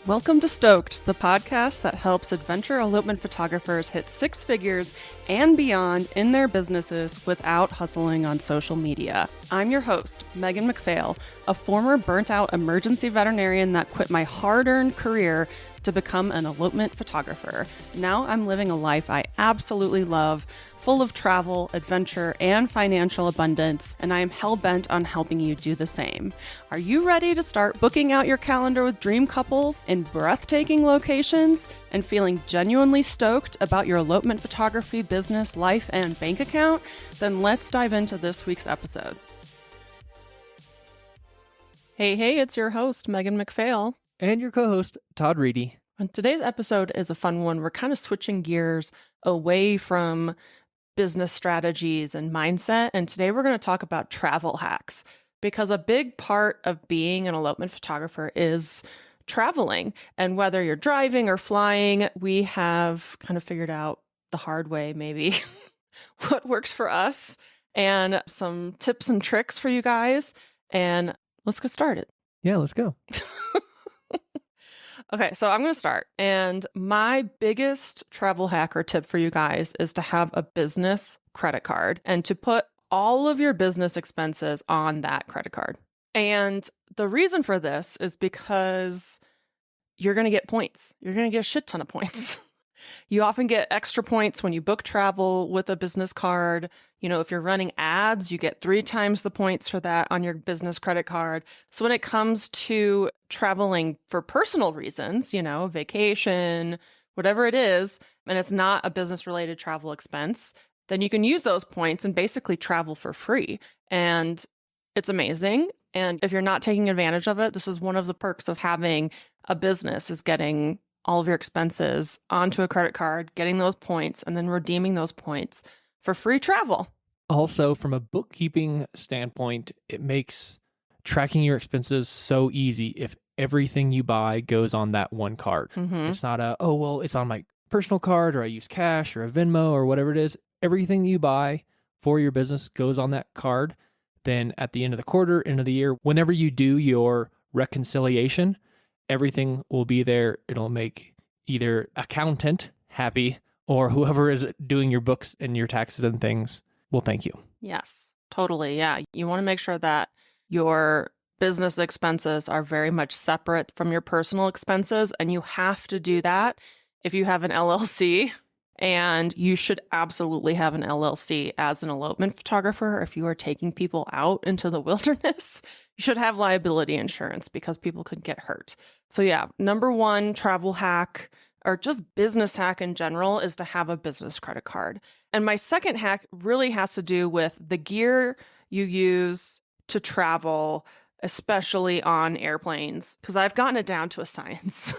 Welcome to Stoked, the podcast that helps adventure elopement photographers hit six figures and beyond in their businesses without hustling on social media. I'm your host, Megan McPhail, a former burnt-out emergency veterinarian that quit my hard-earned career to become an elopement photographer. Now I'm living a life I absolutely love, full of travel, adventure, and financial abundance, and I am hell-bent on helping you do the same. Are you ready to start booking out your calendar with dream couples in breathtaking locations and feeling genuinely stoked about your elopement photography business, life, and bank account? Then let's dive into this week's episode. Hey, it's your host, Megan McPhail. And your co-host, Todd Reedy. And today's episode is a fun one. We're kind of switching gears away from business strategies and mindset. And today we're going to talk about travel hacks, because a big part of being an elopement photographer is traveling. And whether you're driving or flying, we have kind of figured out the hard way, maybe, what works for us and some tips and tricks for you guys. And let's get started. Yeah, let's go. Okay, so I'm going to start. And my biggest travel hack or tip for you guys is to have a business credit card and to put all of your business expenses on that credit card. And the reason for this is because you're going to get points. You're going to get a shit ton of points. You often get extra points when you book travel with a business card. You know, if you're running ads, you get 3 times the points for that on your business credit card. So when it comes to traveling for personal reasons, you know, vacation, whatever it is, and it's not a business related travel expense, then you can use those points and basically travel for free. And it's amazing. And if you're not taking advantage of it, this is one of the perks of having a business, is getting all of your expenses onto a credit card, getting those points, and then redeeming those points for free travel. Also, from a bookkeeping standpoint, it makes tracking your expenses so easy if everything you buy goes on that one card. Mm-hmm. It's not it's on my personal card, or I use cash or a Venmo or whatever it is. Everything you buy for your business goes on that card. Then at the end of the quarter, end of the year, whenever you do your reconciliation, everything will be there. It'll make either accountant happy or whoever is doing your books and your taxes and things will thank you. Yes, totally. Yeah. You want to make sure that your business expenses are very much separate from your personal expenses. And you have to do that if you have an LLC. And you should absolutely have an LLC as an elopement photographer. If you are taking people out into the wilderness, you should have liability insurance because people could get hurt. So yeah, number one travel hack, or just business hack in general, is to have a business credit card. And my second hack really has to do with the gear you use to travel, especially on airplanes, because I've gotten it down to a science.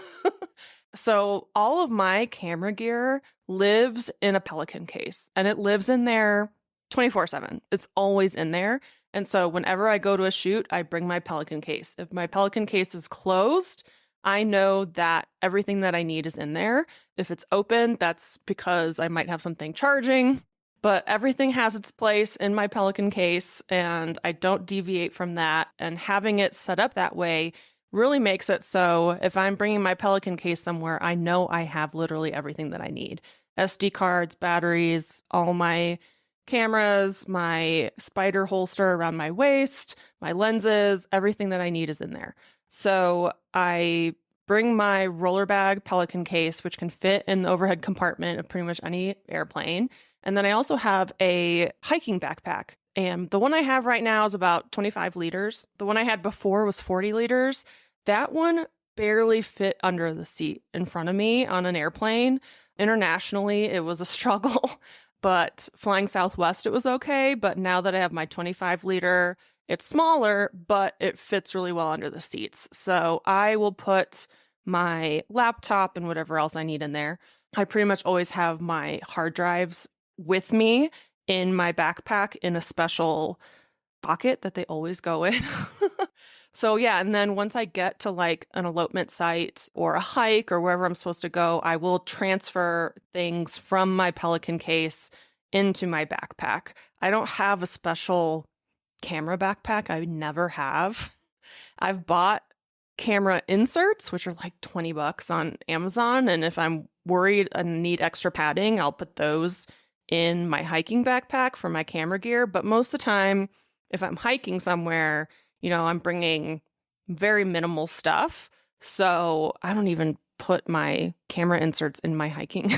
So all of my camera gear lives in a Pelican case, and it lives in there 24/7. It's always in there. And so whenever I go to a shoot, I bring my Pelican case. If my Pelican case is closed, I know that everything that I need is in there. If it's open, that's because I might have something charging, but everything has its place in my Pelican case, and I don't deviate from that. And having it set up that way really makes it so if I'm bringing my Pelican case somewhere, I know I have literally everything that I need. SD cards, batteries, all my cameras, my spider holster around my waist, my lenses, everything that I need is in there. So I bring my roller bag Pelican case, which can fit in the overhead compartment of pretty much any airplane. And then I also have a hiking backpack. And the one I have right now is about 25 liters. The one I had before was 40 liters. That one barely fit under the seat in front of me on an airplane. Internationally, it was a struggle, but flying Southwest, it was okay. But now that I have my 25 liter, it's smaller, but it fits really well under the seats. So I will put my laptop and whatever else I need in there. I pretty much always have my hard drives with me in my backpack in a special pocket that they always go in. So yeah, and then once I get to like an elopement site or a hike or wherever I'm supposed to go, I will transfer things from my Pelican case into my backpack. I don't have a special camera backpack. I never have. I've bought camera inserts, which are like $20 on Amazon. And if I'm worried and need extra padding, I'll put those in my hiking backpack for my camera gear. But most of the time, if I'm hiking somewhere, I'm bringing very minimal stuff. So I don't even put my camera inserts in my hiking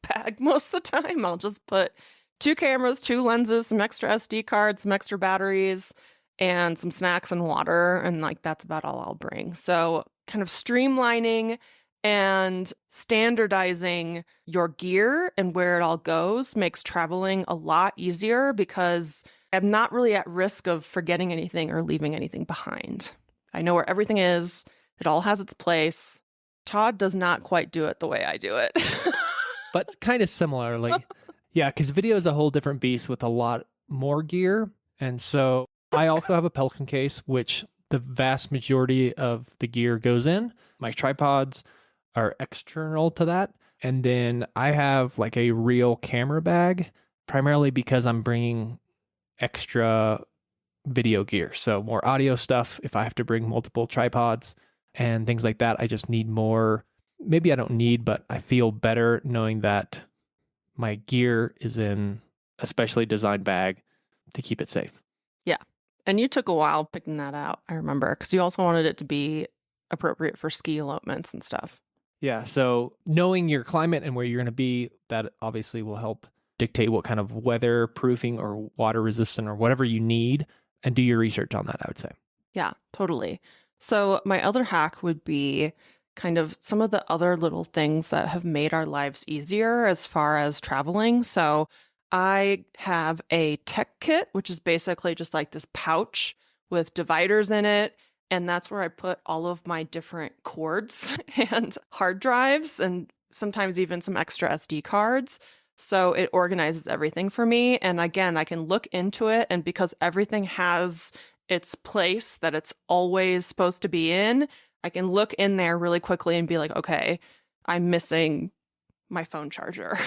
bag most of the time. I'll just put 2 cameras, 2 lenses, some extra SD cards, some extra batteries, and some snacks and water. And like, that's about all I'll bring. So kind of streamlining and standardizing your gear and where it all goes makes traveling a lot easier because I'm not really at risk of forgetting anything or leaving anything behind. I know where everything is. It all has its place. Todd does not quite do it the way I do it. But kind of similarly. Yeah, because video is a whole different beast with a lot more gear. And so I also have a Pelican case, which the vast majority of the gear goes in. My tripods are external to that. And then I have like a real camera bag, primarily because I'm bringing extra video gear. So more audio stuff if I have to bring multiple tripods and things like that. I just need more. Maybe I don't need, but I feel better knowing that my gear is in a specially designed bag to keep it safe. Yeah. And you took a while picking that out, I remember, because you also wanted it to be appropriate for ski elopements and stuff. Yeah. So knowing your climate and where you're going to be, that obviously will help dictate what kind of weather proofing or water resistant or whatever you need, and do your research on that, I would say. Yeah, totally. So my other hack would be kind of some of the other little things that have made our lives easier as far as traveling. So I have a tech kit, which is basically just like this pouch with dividers in it. And that's where I put all of my different cords and hard drives and sometimes even some extra SD cards. So it organizes everything for me. And again, I can look into it. And because everything has its place that it's always supposed to be in, I can look in there really quickly and be like, okay, I'm missing my phone charger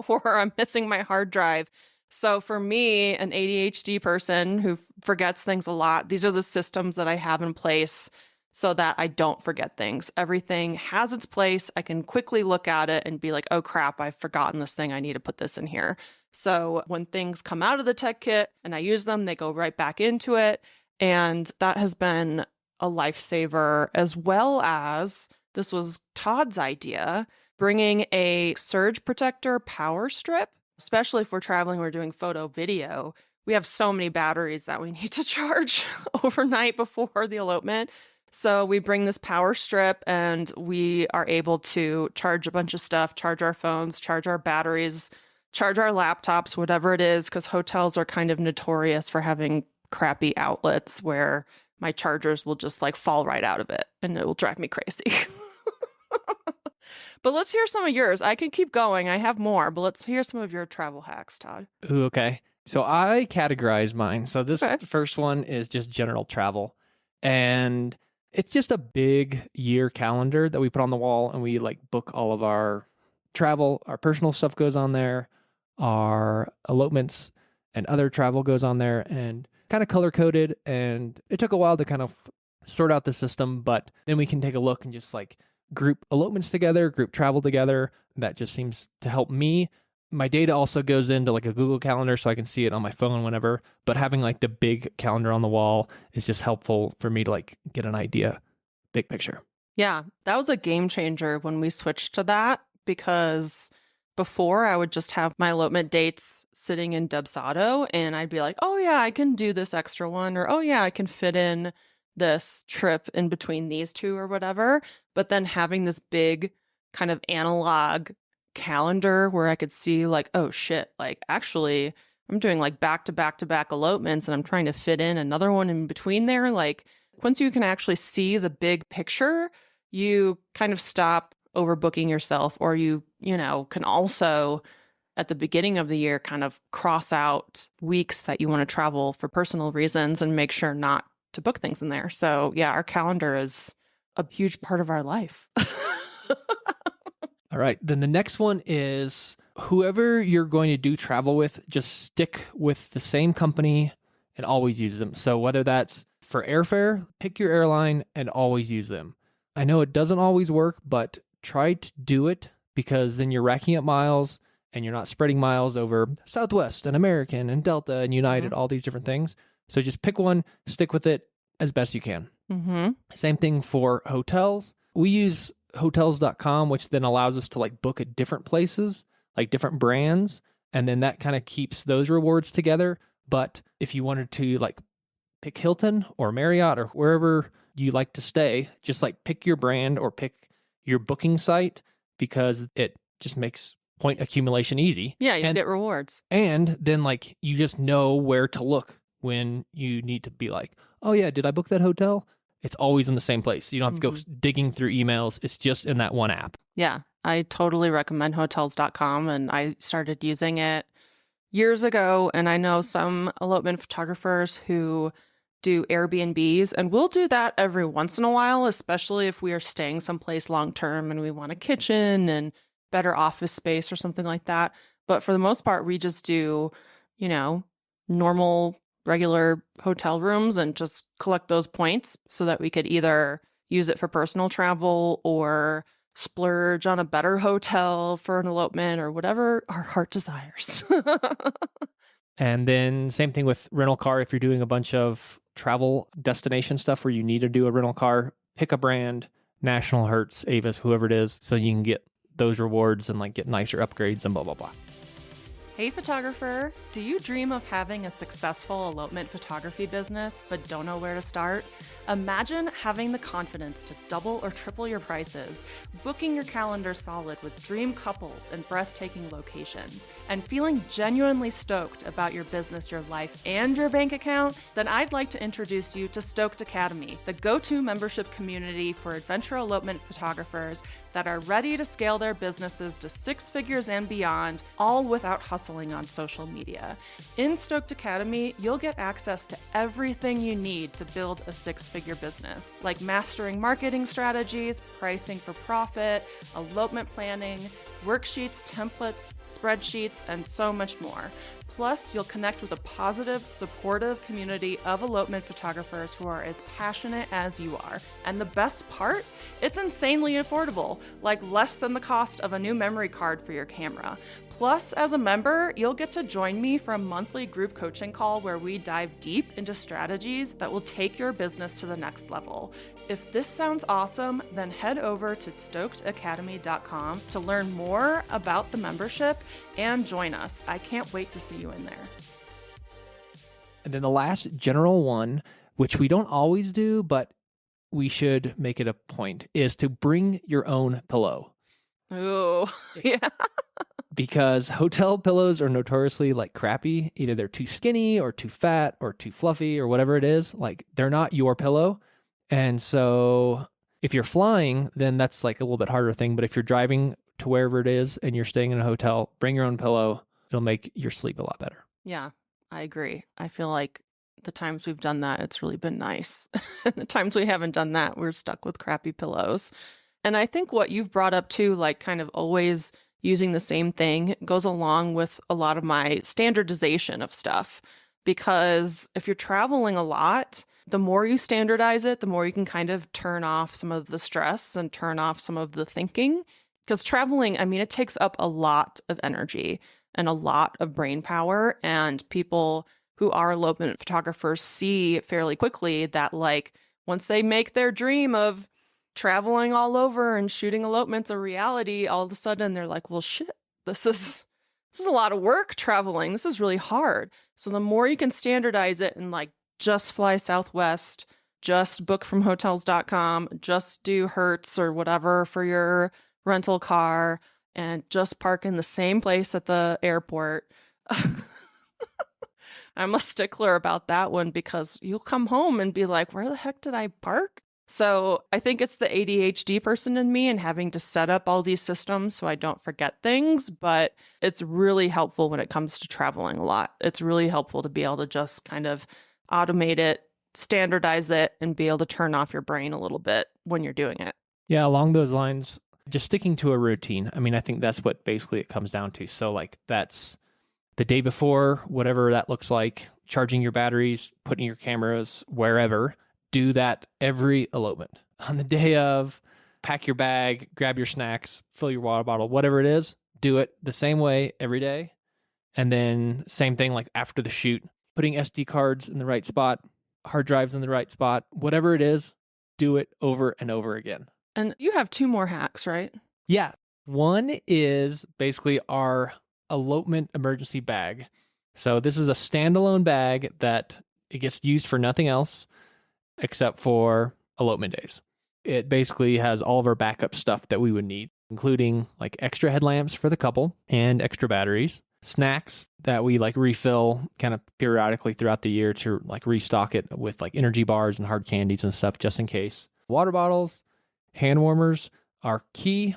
or I'm missing my hard drive. So for me, an ADHD person who forgets things a lot, these are the systems that I have in place so that I don't forget things. Everything has its place. I can quickly look at it and be like, oh crap, I've forgotten this thing. I need to put this in here. So when things come out of the tech kit and I use them, they go right back into it. And that has been a lifesaver, as well as this was Todd's idea, bringing a surge protector power strip, especially if we're traveling, we're doing photo video. We have so many batteries that we need to charge overnight before the elopement. So we bring this power strip and we are able to charge a bunch of stuff, charge our phones, charge our batteries, charge our laptops, whatever it is, because hotels are kind of notorious for having crappy outlets where my chargers will just like fall right out of it and it will drive me crazy. But let's hear some of yours. I can keep going. I have more, but let's hear some of your travel hacks, Todd. Ooh, okay. So I categorize mine. So this first one is just general travel. And it's just a big year calendar that we put on the wall and we like book all of our travel. Our personal stuff goes on there. Our elopements and other travel goes on there, and kind of color coded. And it took a while to kind of sort out the system, but then we can take a look and just like group elopements together, group travel together. That just seems to help me. My data also goes into like a Google Calendar so I can see it on my phone whenever, but having like the big calendar on the wall is just helpful for me to like get an idea, big picture. Yeah, that was a game changer when we switched to that, because before I would just have my elopement dates sitting in Dubsado and I'd be like, oh yeah, I can do this extra one, or oh yeah, I can fit in this trip in between these two or whatever. But then having this big kind of analog calendar where I could see like, oh shit, like actually I'm doing like back to back to back elopements and I'm trying to fit in another one in between there. Like once you can actually see the big picture, you kind of stop overbooking yourself, or you can also at the beginning of the year kind of cross out weeks that you want to travel for personal reasons and make sure not to book things in there. So yeah, our calendar is a huge part of our life. All right. Then the next one is whoever you're going to do travel with, just stick with the same company and always use them. So whether that's For airfare, pick your airline and always use them. I know it doesn't always work, but try to do it, because then you're racking up miles and you're not spreading miles over Southwest and American and Delta and United, all these different things. So just pick one, stick with it as best you can. Same thing for hotels. We use hotels.com, which then allows us to like book at different places, like different brands. And then that kind of keeps those rewards together. But if you wanted to like pick Hilton or Marriott or wherever you like to stay, just like pick your brand or pick your booking site, because it just makes point accumulation easy. Yeah, you get rewards. And then like you just know where to look when you need to be like, oh yeah, did I book that hotel? It's always in the same place. You don't have to go digging through emails. It's just in that one app. Yeah, I totally recommend hotels.com, and I started using it years ago. And I know some elopement photographers who do Airbnbs, and we'll do that every once in a while, especially if we are staying someplace long term and we want a kitchen and better office space or something like that. But for the most part, we just do, normal, regular hotel rooms and just collect those points so that we could either use it for personal travel or splurge on a better hotel for an elopement or whatever our heart desires. And then same thing with rental car. If you're doing a bunch of travel destination stuff where you need to do a rental car, pick a brand, National, Hertz, Avis, whoever it is, so you can get those rewards and like get nicer upgrades and blah, blah, blah. Hey photographer, do you dream of having a successful elopement photography business but don't know where to start? Imagine having the confidence to double or triple your prices, booking your calendar solid with dream couples and breathtaking locations, and feeling genuinely stoked about your business, your life, and your bank account? Then I'd like to introduce you to STOKED Academy, the go-to membership community for adventure elopement photographers that are ready to scale their businesses to 6 figures and beyond, all without hustling on social media. In STOKED Academy, you'll get access to everything you need to build a 6-figure business, like mastering marketing strategies, pricing for profit, elopement planning, worksheets, templates, spreadsheets, and so much more. Plus, you'll connect with a positive, supportive community of elopement photographers who are as passionate as you are. And the best part? It's insanely affordable, like less than the cost of a new memory card for your camera. Plus, as a member, you'll get to join me for a monthly group coaching call where we dive deep into strategies that will take your business to the next level. If this sounds awesome, then head over to stokedacademy.com to learn more about the membership and join us. I can't wait to see you in there. And then the last general one, which we don't always do, but we should make it a point, is to bring your own pillow. Ooh, yeah. Because hotel pillows are notoriously like crappy. Either they're too skinny or too fat or too fluffy or whatever it is. Like they're not your pillow. And so if you're flying, then that's like a little bit harder thing. But if you're driving to wherever it is and you're staying in a hotel, bring your own pillow. It'll make your sleep a lot better. Yeah, I agree. I feel like the times we've done that, it's really been nice. And the times we haven't done that, we're stuck with crappy pillows. And I think what you've brought up too, like kind of always using the same thing, goes along with a lot of my standardization of stuff. Because if you're traveling a lot, the more you standardize it, the more you can kind of turn off some of the stress and turn off some of the thinking. Because traveling, I mean, it takes up a lot of energy and a lot of brain power. And people who are elopement photographers see fairly quickly that, like, once they make their dream of traveling all over and shooting elopements a reality, all of a sudden they're like, well, shit, this is a lot of work traveling. This is really hard. So the more you can standardize it and like just fly Southwest, just book from hotels.com, just do Hertz or whatever for your rental car, and just park in the same place at the airport. I'm a stickler about that one because you'll come home and be like, where the heck did I park? So I think it's the ADHD person in me and having to set up all these systems so I don't forget things, but it's really helpful when it comes to traveling a lot. It's really helpful to be able to just kind of automate it, standardize it, and be able to turn off your brain a little bit when you're doing it. Yeah, along those lines, just sticking to a routine. I mean, I think that's what basically it comes down to. So like that's the day before, whatever that looks like, charging your batteries, putting your cameras wherever. Do that every elopement. On the day of, pack your bag, grab your snacks, fill your water bottle, whatever it is, do it the same way every day. And then same thing like after the shoot, putting SD cards in the right spot, hard drives in the right spot, whatever it is, do it over and over again. And you have 2 more hacks, right? Yeah. One is basically our elopement emergency bag. So this is a standalone bag that it gets used for nothing else except for elopement days. It basically has all of our backup stuff that we would need, including like extra headlamps for the couple and extra batteries, snacks that we like refill kind of periodically throughout the year to like restock it with like energy bars and hard candies and stuff just in case. Water bottles, hand warmers are key.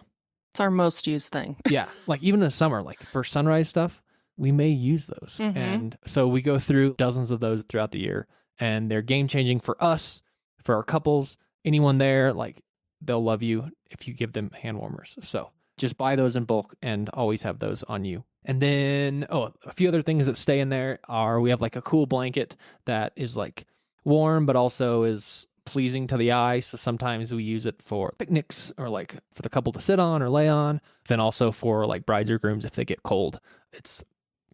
It's our most used thing. Yeah, like even in the summer, like for sunrise stuff, we may use those. Mm-hmm. And so we go through dozens of those throughout the year, and they're game changing for us, for our couples, anyone there, like they'll love you if you give them hand warmers. So just buy those in bulk and always have those on you. And then, a few other things that stay in there are we have like a cool blanket that is like warm, but also is pleasing to the eye. So sometimes we use it for picnics or like for the couple to sit on or lay on. Then also for like brides or grooms if they get cold. It's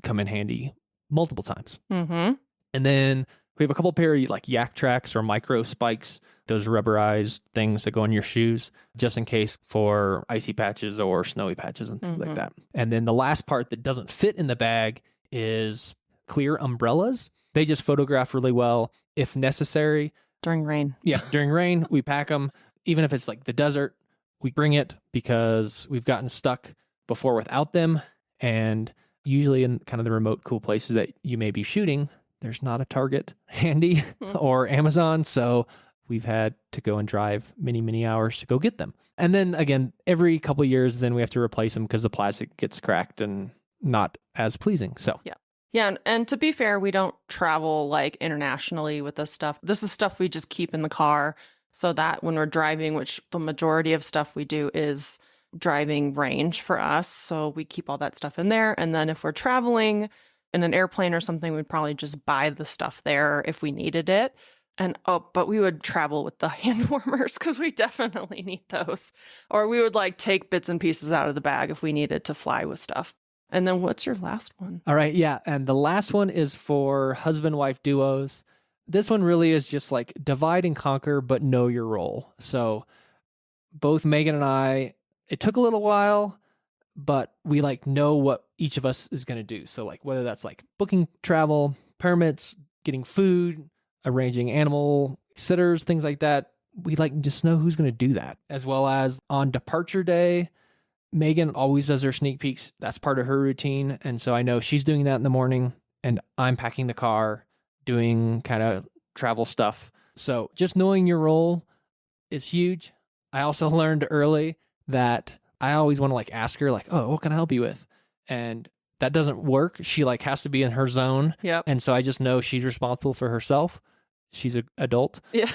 come in handy multiple times. Mm-hmm. And then we have a couple pair of like yak tracks or micro spikes, those rubberized things that go in your shoes, just in case for icy patches or snowy patches and things like that. And then the last part that doesn't fit in the bag is clear umbrellas. They just photograph really well if necessary. During rain. Yeah, during rain, we pack them. Even if it's like the desert, we bring it because we've gotten stuck before without them. And usually in kind of the remote, cool places that you may be shooting, there's not a Target handy or Amazon. So we've had to go and drive many, many hours to go get them. And then again, every couple of years, then we have to replace them because the plastic gets cracked and not as pleasing. So yeah. Yeah, and to be fair, we don't travel like internationally with this stuff. This is stuff we just keep in the car so that when we're driving, which the majority of stuff we do is driving range for us. So we keep all that stuff in there. And then if we're traveling in an airplane or something, we'd probably just buy the stuff there if we needed it. And but we would travel with the hand warmers because we definitely need those. Or we would like take bits and pieces out of the bag if we needed to fly with stuff. And then what's your last one? All right. Yeah. And the last one is for husband-wife duos. This one really is just like divide and conquer, but know your role. So both Megan and I, it took a little while, but we like know what each of us is going to do. So like whether that's like booking travel, permits, getting food, arranging animal sitters, things like that, we like just know who's going to do that. As well as on departure day, Megan always does her sneak peeks. That's part of her routine. And so I know she's doing that in the morning and I'm packing the car, doing kind of travel stuff. So just knowing your role is huge. I also learned early that I always want to like ask her like, oh, what can I help you with? And that doesn't work. She like has to be in her zone. Yep. And so I just know she's responsible for herself. She's an adult. Yeah.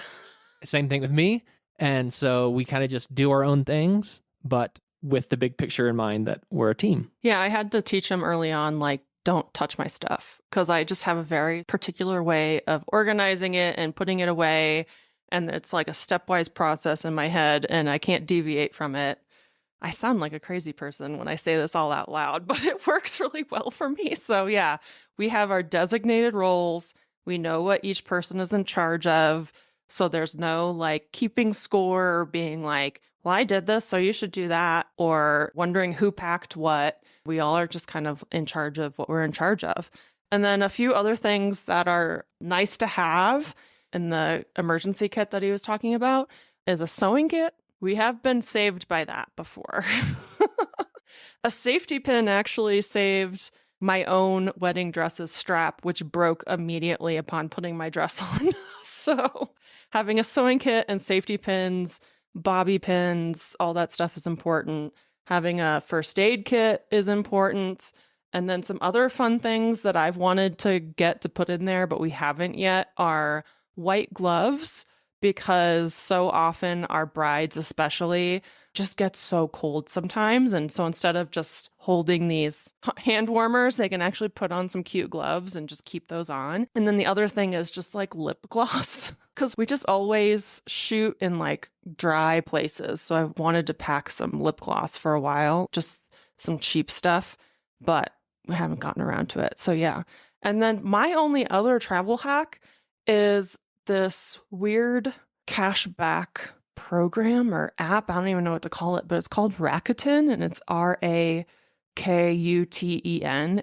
Same thing with me. And so we kind of just do our own things, but with the big picture in mind that we're a team. Yeah, I had to teach him early on, like, don't touch my stuff because I just have a very particular way of organizing it and putting it away. And it's like a stepwise process in my head and I can't deviate from it. I sound like a crazy person when I say this all out loud, but it works really well for me. So yeah, we have our designated roles. We know what each person is in charge of. So there's no like keeping score or being like, well, I did this, so you should do that, or wondering who packed what. We all are just kind of in charge of what we're in charge of. And then a few other things that are nice to have in the emergency kit that he was talking about is a sewing kit. We have been saved by that before. A safety pin actually saved my own wedding dress's strap, which broke immediately upon putting my dress on. So having a sewing kit and safety pins, bobby pins, all that stuff is important. Having a first aid kit is important. And then some other fun things that I've wanted to get to put in there, but we haven't yet, are white gloves, because so often our brides especially just gets so cold sometimes. And so instead of just holding these hand warmers, they can actually put on some cute gloves and just keep those on. And then the other thing is just like lip gloss, because we just always shoot in like dry places. So I wanted to pack some lip gloss for a while, just some cheap stuff, but we haven't gotten around to it. So yeah. And then my only other travel hack is this weird cashback program or app. I don't even know what to call it, but it's called Rakuten, and it's Rakuten.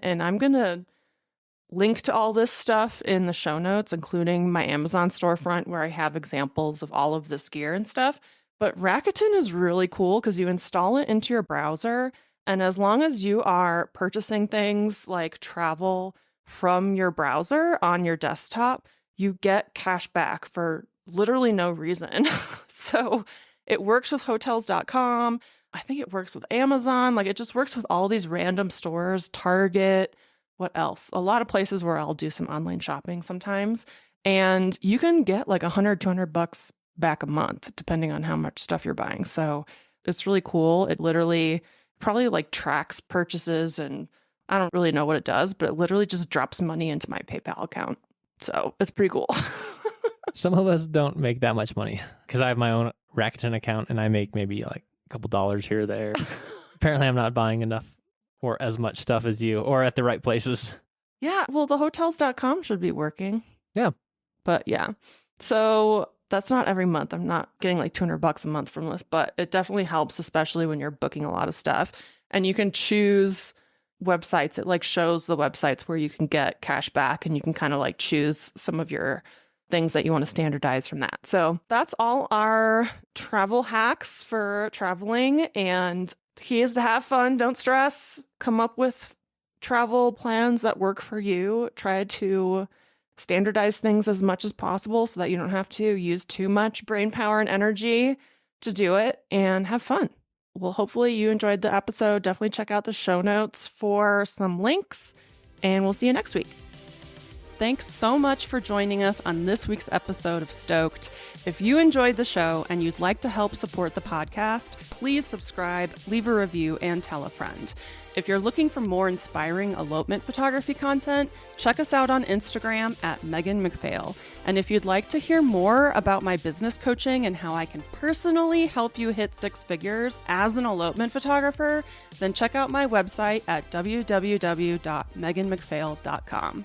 And I'm going to link to all this stuff in the show notes, including my Amazon storefront where I have examples of all of this gear and stuff. But Rakuten is really cool because you install it into your browser. And as long as you are purchasing things like travel from your browser on your desktop, you get cash back for literally no reason. So it works with hotels.com. I think it works with Amazon. Like it just works with all these random stores, Target, what else? A lot of places where I'll do some online shopping sometimes. And you can get like $100, $200 back a month, depending on how much stuff you're buying. So it's really cool. It literally probably like tracks purchases, and I don't really know what it does, but it literally just drops money into my PayPal account. So it's pretty cool. Some of us don't make that much money because I have my own Rakuten account and I make maybe like a couple dollars here or there. Apparently I'm not buying enough or as much stuff as you or at the right places. Yeah, well, the hotels.com should be working. Yeah. But yeah, so that's not every month. I'm not getting like $200 a month from this, but it definitely helps, especially when you're booking a lot of stuff. And you can choose websites. It like shows the websites where you can get cash back, and you can kind of like choose some of your things that you want to standardize from that. So that's all our travel hacks for traveling. And the key is to have fun. Don't stress. Come up with travel plans that work for you. Try to standardize things as much as possible so that you don't have to use too much brain power and energy to do it, and have fun. Well, hopefully you enjoyed the episode. Definitely check out the show notes for some links, and we'll see you next week. Thanks so much for joining us on this week's episode of Stoked. If you enjoyed the show and you'd like to help support the podcast, please subscribe, leave a review, and tell a friend. If you're looking for more inspiring elopement photography content, check us out on Instagram at Megan McPhail. And if you'd like to hear more about my business coaching and how I can personally help you hit six figures as an elopement photographer, then check out my website at www.meganmcphail.com.